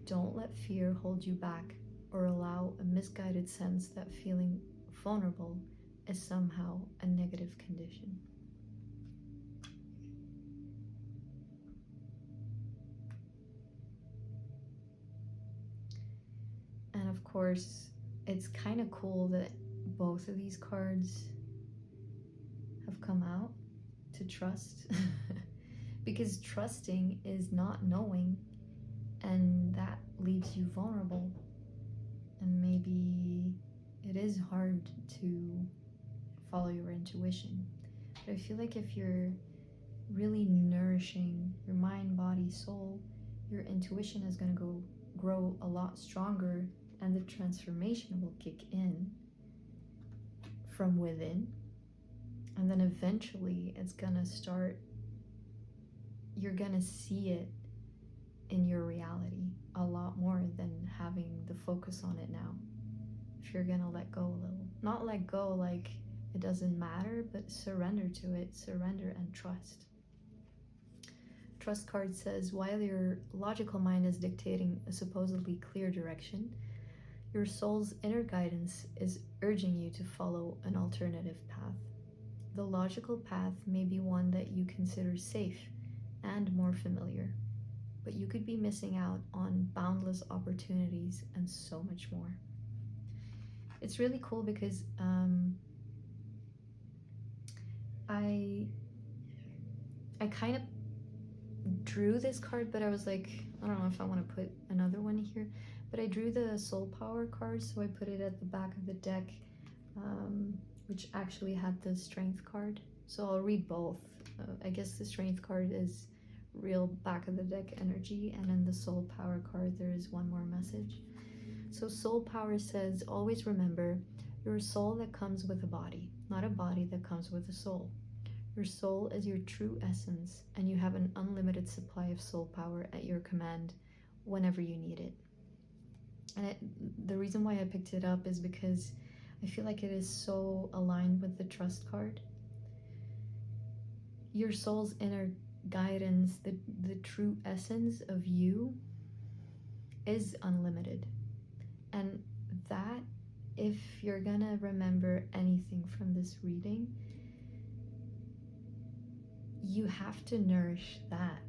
Don't let fear hold you back or allow a misguided sense that feeling vulnerable is somehow a negative condition. And of course, it's kind of cool that both of these cards have come out, to trust. Because trusting is not knowing, and that leaves you vulnerable. And maybe it is hard to follow your intuition. But I feel like if you're really nourishing your mind, body, soul, your intuition is going to grow a lot stronger, and the transformation will kick in from within. And then eventually it's going to start, you're going to see it in your reality a lot more than having the focus on it now. If you're going to let go a little. Not let go like It doesn't matter, but surrender to it. Surrender and trust. Trust card says, while your logical mind is dictating a supposedly clear direction, your soul's inner guidance is urging you to follow an alternative path. The logical path may be one that you consider safe and more familiar, but you could be missing out on boundless opportunities and so much more. It's really cool because I kind of drew this card, but I was like, I don't know if I want to put another one here, but I drew the soul power card, so I put it at the back of the deck, which actually had the strength card. So I'll read both. I guess the strength card is real back of the deck energy, and in the soul power card there is one more message. So soul power says, always remember, you're a soul that comes with a body, not a body that comes with a soul. Your soul is your true essence, and you have an unlimited supply of soul power at your command whenever you need it. And the reason why I picked it up is because I feel like it is so aligned with the trust card. Your soul's inner guidance, the true essence of you, is unlimited. And that, if you're gonna remember anything from this reading, you have to nourish that.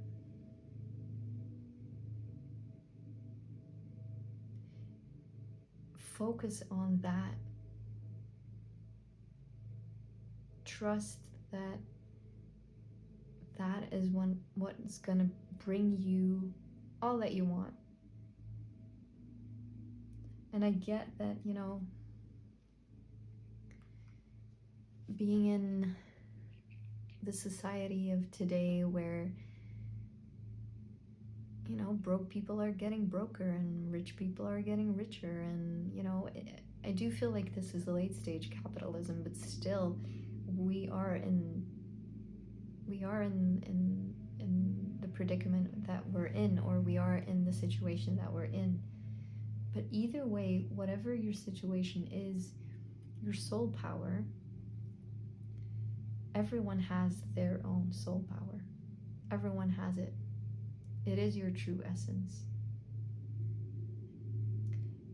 Focus on that. Trust that that is what's gonna bring you all that you want. And I get that, you know, being in the society of today where, you know, broke people are getting broker and rich people are getting richer, and, you know, I do feel like this is late stage capitalism, but still we are in the predicament that we're in, or we are in the situation that we're in. But either way, whatever your situation is, your soul power, everyone has their own soul power. Everyone has it. It is your true essence.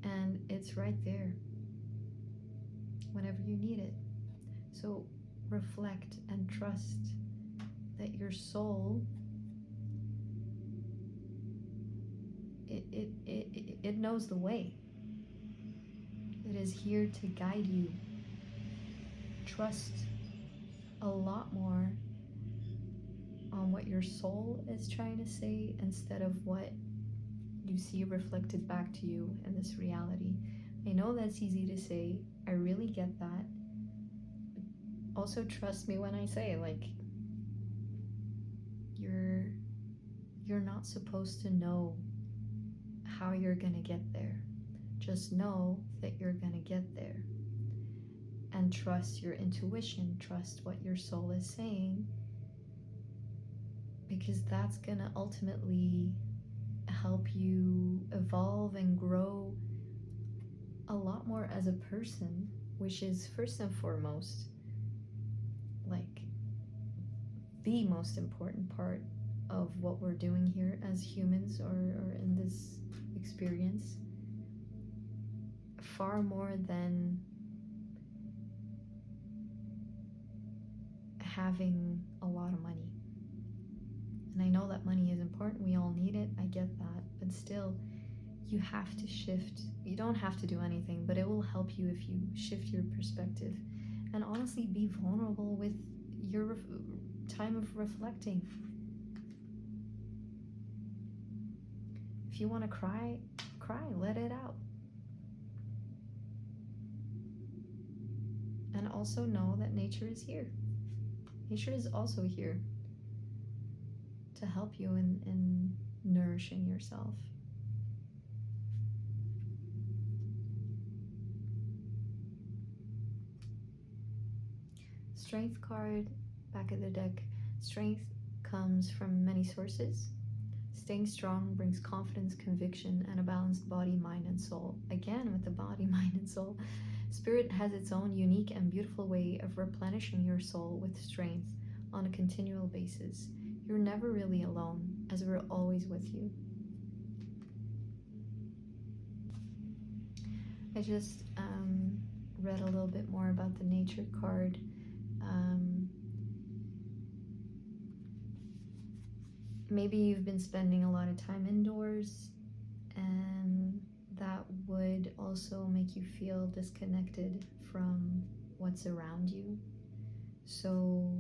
And it's right there whenever you need it. So reflect and trust that your soul, it knows the way. It is here to guide you. Trust a lot more on what your soul is trying to say instead of what you see reflected back to you in this reality. I know that's easy to say. I really get that. But also trust me when I say, like, you're not supposed to know how you're gonna get there. Just know that you're gonna get there. And trust your intuition, trust what your soul is saying, because that's gonna ultimately help you evolve and grow a lot more as a person, which is first and foremost, like, the most important part of what we're doing here as humans, or in this experience, far more than having a lot of money. And I know that money is important, we all need it, I get that, but still, you have to shift. You don't have to do anything, but it will help you if you shift your perspective and honestly be vulnerable with your time of reflecting. If you want to cry, let it out. And also know that nature is here. Nature is also here to help you in nourishing yourself. Strength card, back of the deck. Strength comes from many sources. Staying strong brings confidence, conviction, and a balanced body, mind, and soul. Again, with the body, mind, and soul. Spirit has its own unique and beautiful way of replenishing your soul with strength on a continual basis. You're never really alone, as we're always with you. I just read a little bit more about the nature card. Maybe you've been spending a lot of time indoors, and that would also make you feel disconnected from what's around you. So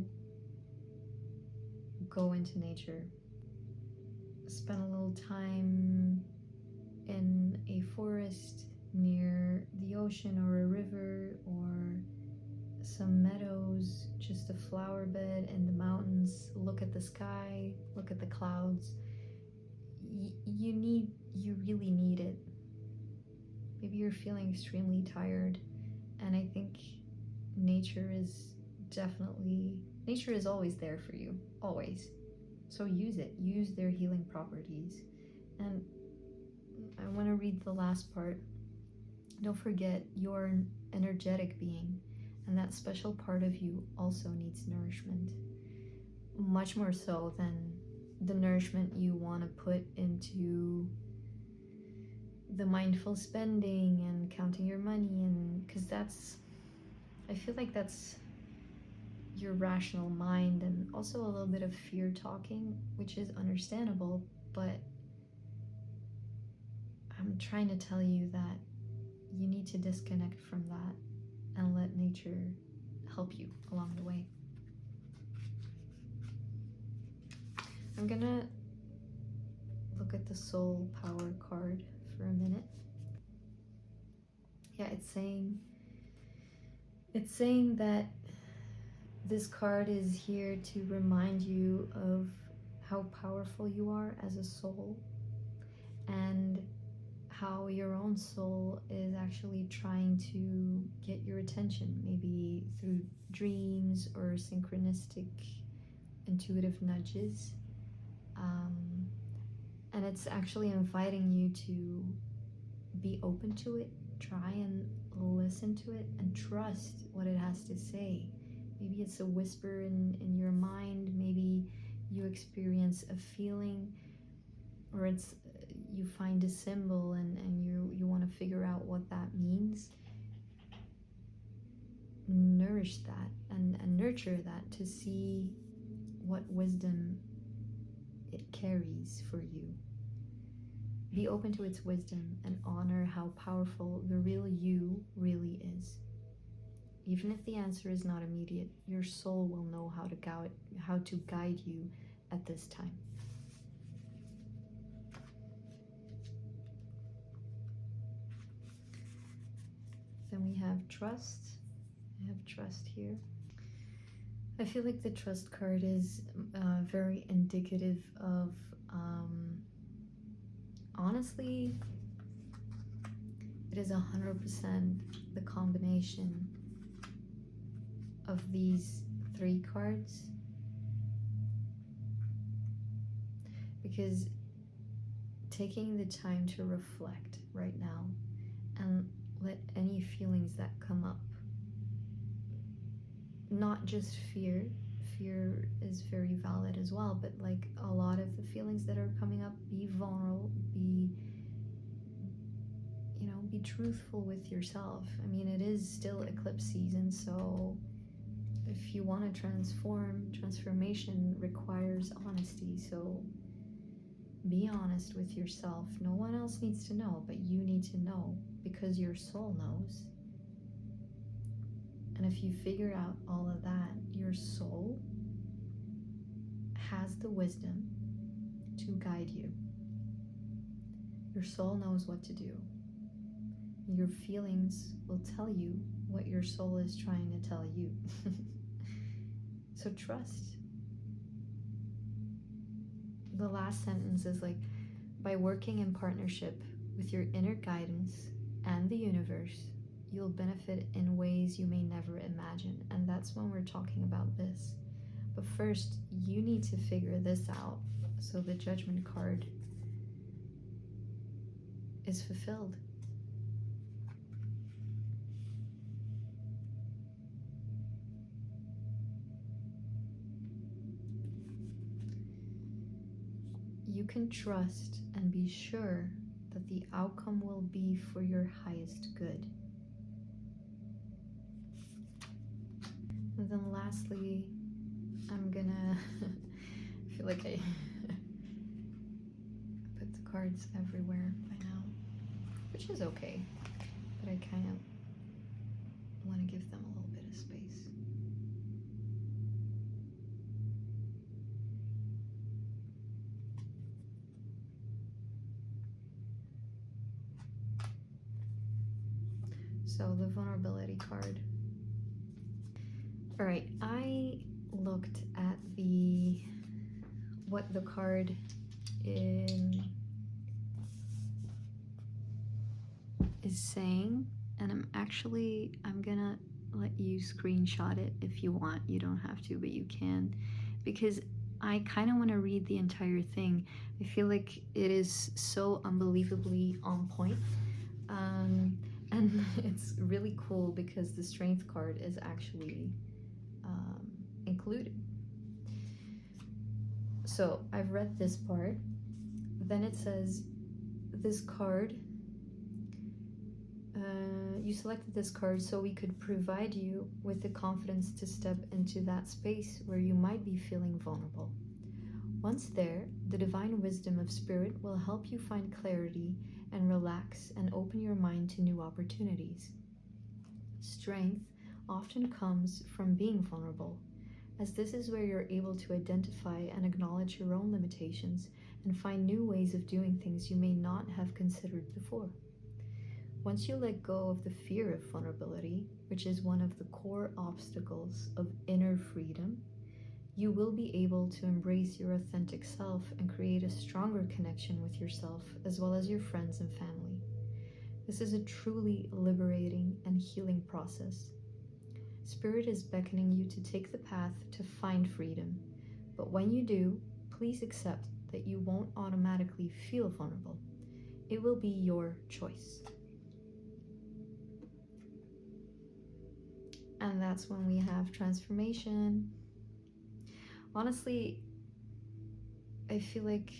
go into nature. Spend a little time in a forest near the ocean or a river or some meadows, just a flower bed in the mountains. Look at the sky, look at the clouds. You really need it. Maybe you're feeling extremely tired, and I think nature is always there for you, always. So use it, use their healing properties. And I want to read the last part. Don't forget, you're an energetic being, and that special part of you also needs nourishment. Much more so than the nourishment you want to put into the mindful spending and counting your money, and because I feel like that's your rational mind, and also a little bit of fear talking, which is understandable, but I'm trying to tell you that you need to disconnect from that and let nature help you along the way. I'm gonna look at the soul power card for a minute. Yeah, it's saying that this card is here to remind you of how powerful you are as a soul, and how your own soul is actually trying to get your attention, maybe through dreams or synchronistic intuitive nudges. And it's actually inviting you to be open to it, try and listen to it, and trust what it has to say. Maybe it's a whisper in your mind, maybe you experience a feeling, or you find a symbol and you want to figure out what that means. Nourish that and nurture that to see what wisdom it carries for you. Be open to its wisdom and honor how powerful the real you really is. Even if the answer is not immediate, your soul will know how to guide you at this time. Then we have trust. I have trust here. I feel like the trust card is very indicative of, honestly, it is 100% the combination of these 3 cards, because taking the time to reflect right now and let any feelings that come up, not just fear is very valid as well, but like a lot of the feelings that are coming up, be vulnerable, be truthful with yourself. I mean, it is still eclipse season, so if you want to transformation requires honesty, so be honest with yourself. No one else needs to know, but you need to know, because your soul knows. And if you figure out all of that, your soul has the wisdom to guide you. Your soul knows what to do. Your feelings will tell you what your soul is trying to tell you. So trust. The last sentence is like, by working in partnership with your inner guidance and the universe, you'll benefit in ways you may never imagine. And that's when we're talking about this. But first, you need to figure this out so the judgment card is fulfilled. you can trust and be sure that the outcome will be for your highest good. And then lastly, I'm gonna I feel like I put the cards everywhere by now, which is okay, but I kind of want to give them a little bit of space. So the vulnerability card. All right, I looked at what the card is saying, and I'm gonna let you screenshot it if you want. You don't have to, but you can, because I kind of want to read the entire thing. I feel like it is so unbelievably on point. And it's really cool because the strength card is actually included. So I've read this part. Then it says, this card, you selected this card so we could provide you with the confidence to step into that space where you might be feeling vulnerable. Once there, the divine wisdom of spirit will help you find clarity and relax and open your mind to new opportunities. Strength often comes from being vulnerable, as this is where you're able to identify and acknowledge your own limitations and find new ways of doing things you may not have considered before. Once you let go of the fear of vulnerability, which is one of the core obstacles of inner freedom, you will be able to embrace your authentic self and create a stronger connection with yourself as well as your friends and family. This is a truly liberating and healing process. Spirit is beckoning you to take the path to find freedom, but when you do, please accept that you won't automatically feel vulnerable. It will be your choice. And that's when we have transformation. Honestly, I feel like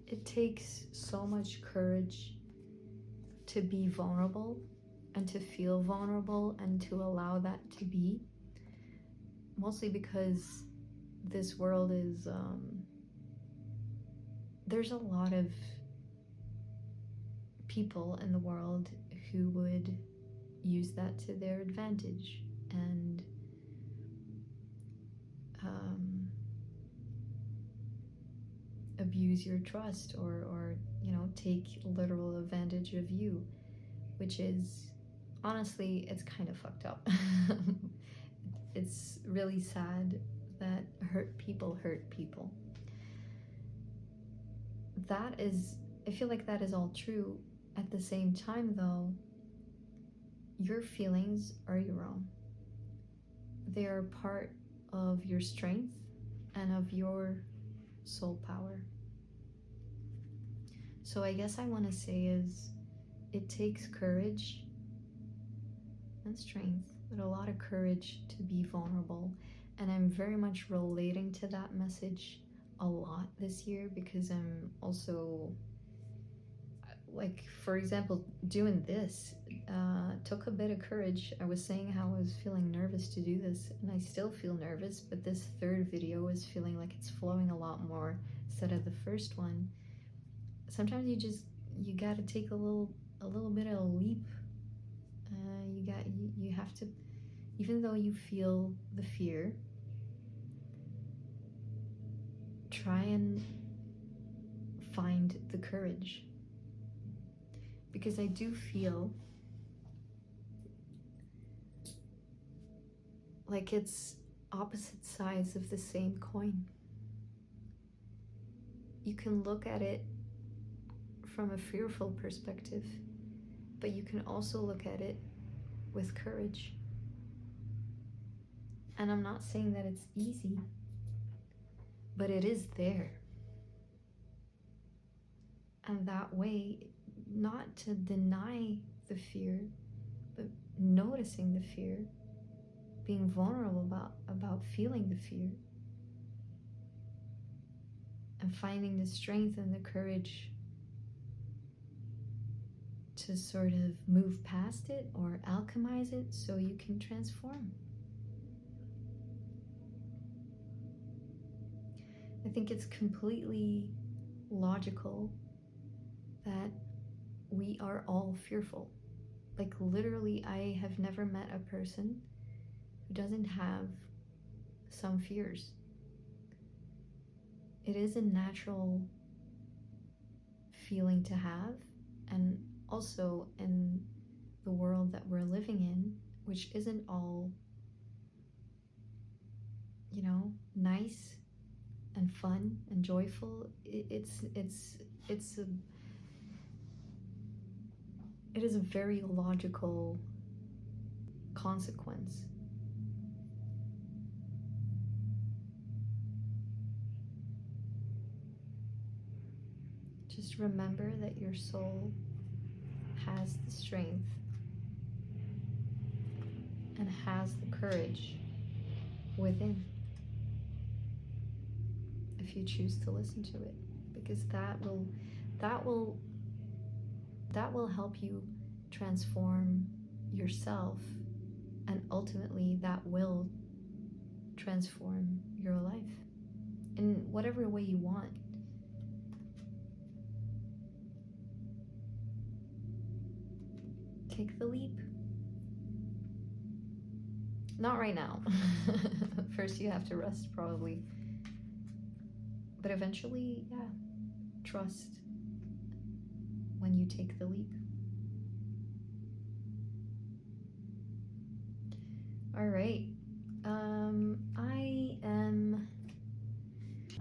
it takes so much courage to be vulnerable and to feel vulnerable and to allow that to be. Mostly because this world is, there's a lot of people in the world who would use that to their advantage and abuse your trust or take literal advantage of you, which is honestly, it's kind of fucked up. It's really sad that hurt people. I feel like that is all true. At the same time though, your feelings are your own. They are part of your strength and of your soul power. So I guess I want to say is, it takes courage and strength, but a lot of courage to be vulnerable. And I'm very much relating to that message a lot this year because I'm also, like, for example, doing this took a bit of courage. I was saying how I was feeling nervous to do this, and I still feel nervous, but this third video is feeling like it's flowing a lot more instead of the first one. Sometimes you gotta take a little bit of a leap. You have to, even though you feel the fear, try and find the courage. Because I do feel like it's opposite sides of the same coin. You can look at it from a fearful perspective, but you can also look at it with courage. And I'm not saying that it's easy, but it is there. And that way, not to deny the fear, but noticing the fear, being vulnerable about feeling the fear and finding the strength and the courage to sort of move past it or alchemize it so you can transform. I think it's completely logical that we are all fearful. Like, literally, I have never met a person who doesn't have some fears. It is a natural feeling to have, and also in the world that we're living in, which isn't all, you know, nice and fun and joyful. It is a very logical consequence. Just remember that your soul has the strength and has the courage within, if you choose to listen to it, because that will help you transform yourself, and ultimately that will transform your life in whatever way you want. Take the leap. Not right now. First you have to rest, probably. But eventually, yeah, trust when you take the leap. All right.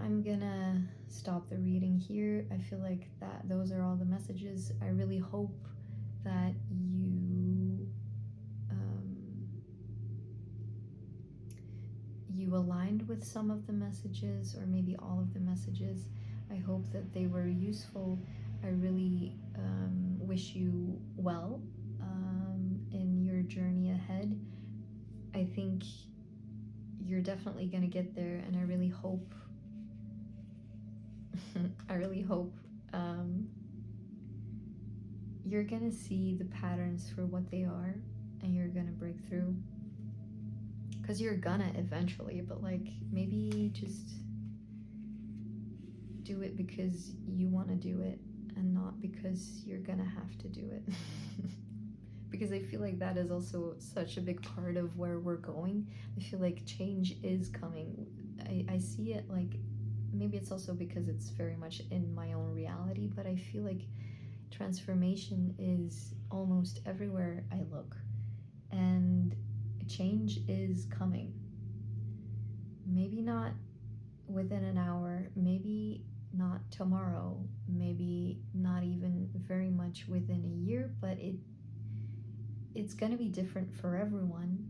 I'm gonna stop the reading here. I feel like those are all the messages. I really hope that you aligned with some of the messages, or maybe all of the messages. I hope that they were useful. I really wish you well in your journey ahead. I think you're definitely gonna get there, and I really hope you're gonna see the patterns for what they are, and you're gonna break through. Because you're gonna eventually, but like, maybe just do it because you want to do it, and not because you're gonna have to do it. Because I feel like that is also such a big part of where we're going. I feel like change is coming. I see it, like, maybe it's also because it's very much in my own reality, but I feel like transformation is almost everywhere I look, and change is coming. Maybe not within an hour, maybe not tomorrow, maybe not even very much within a year, but it's gonna be different for everyone.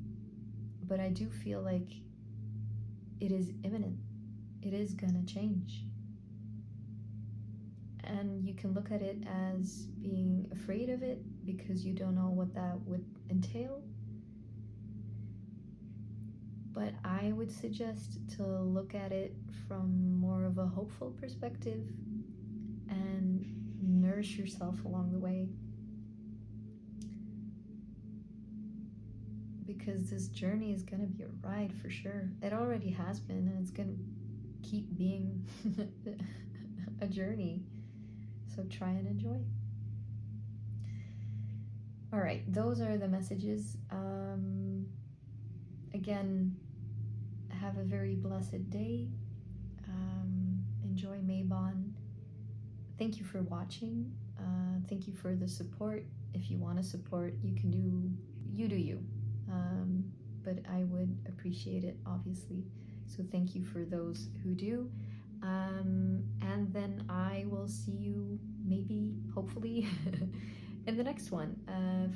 But I do feel like it is imminent. It is gonna change. And you can look at it as being afraid of it because you don't know what that would entail. But I would suggest to look at it from more of a hopeful perspective and nourish yourself along the way. Because this journey is gonna be a ride for sure. It already has been, and it's gonna keep being a journey. So try and enjoy. All right, those are the messages. Again, have a very blessed day. Enjoy Mabon. Thank you for watching. Thank you for the support. If you want to support, you can do you. But I would appreciate it, obviously. So thank you for those who do. And then I will see you, maybe, hopefully, in the next one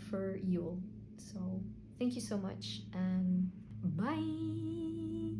for Yule. So thank you so much, and bye!